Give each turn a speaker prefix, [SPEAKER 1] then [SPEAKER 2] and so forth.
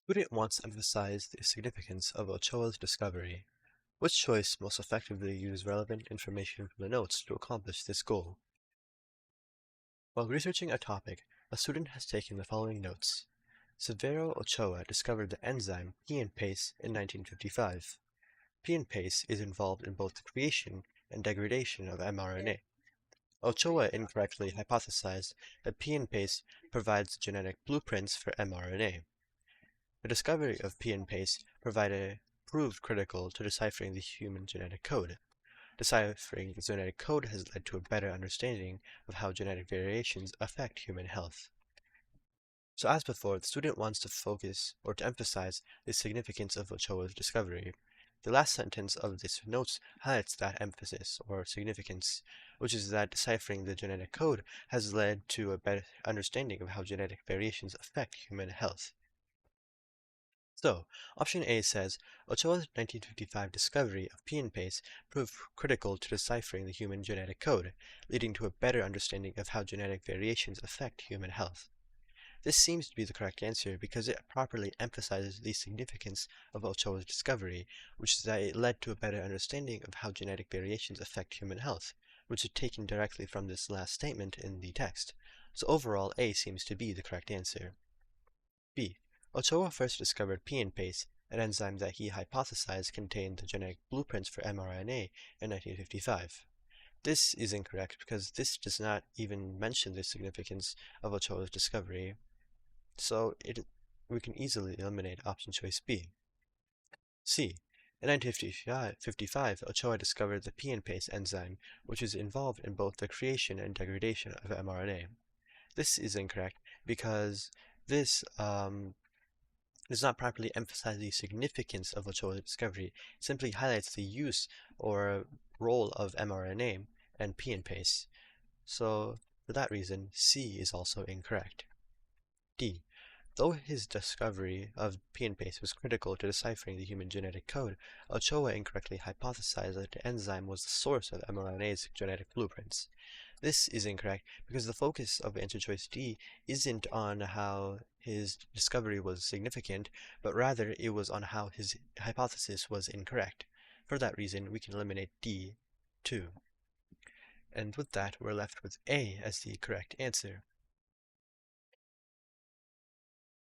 [SPEAKER 1] Student wants to emphasize the significance of Ochoa's discovery. Which choice most effectively uses relevant information from the notes to accomplish this goal? While researching a topic, a student has taken the following notes. Severo Ochoa discovered the enzyme PNPase in 1955. PNPase is involved in both the creation and degradation of mRNA. Ochoa incorrectly hypothesized that PNPase provides genetic blueprints for mRNA. The discovery of PNPase proved critical to deciphering the human genetic code. Deciphering the genetic code has led to a better understanding of how genetic variations affect human health. So as before, the student wants to focus or to emphasize the significance of Ochoa's discovery. The last sentence of this notes highlights that emphasis or significance, which is that deciphering the genetic code has led to a better understanding of how genetic variations affect human health. So, option A says, Ochoa's 1955 discovery of PNPase proved critical to deciphering the human genetic code, leading to a better understanding of how genetic variations affect human health. This seems to be the correct answer because it properly emphasizes the significance of Ochoa's discovery, which is that it led to a better understanding of how genetic variations affect human health, which is taken directly from this last statement in the text. So overall, A seems to be the correct answer. B. Ochoa first discovered PNPase, an enzyme that he hypothesized contained the genetic blueprints for mRNA in 1955. This is incorrect because this does not even mention the significance of Ochoa's discovery, so we can easily eliminate option choice B. C. In 1955, Ochoa discovered the PNPase enzyme, which is involved in both the creation and degradation of mRNA. This is incorrect because this does not properly emphasize the significance of Ochoa's discovery. It simply highlights the use or role of mRNA and PNPase. So, for that reason, C is also incorrect. D. Though his discovery of PNPase was critical to deciphering the human genetic code, Ochoa incorrectly hypothesized that the enzyme was the source of mRNA's genetic blueprints. This is incorrect because the focus of answer choice D isn't on how his discovery was significant, but rather it was on how his hypothesis was incorrect. For that reason, we can eliminate D too. And with that, we're left with A as the correct answer.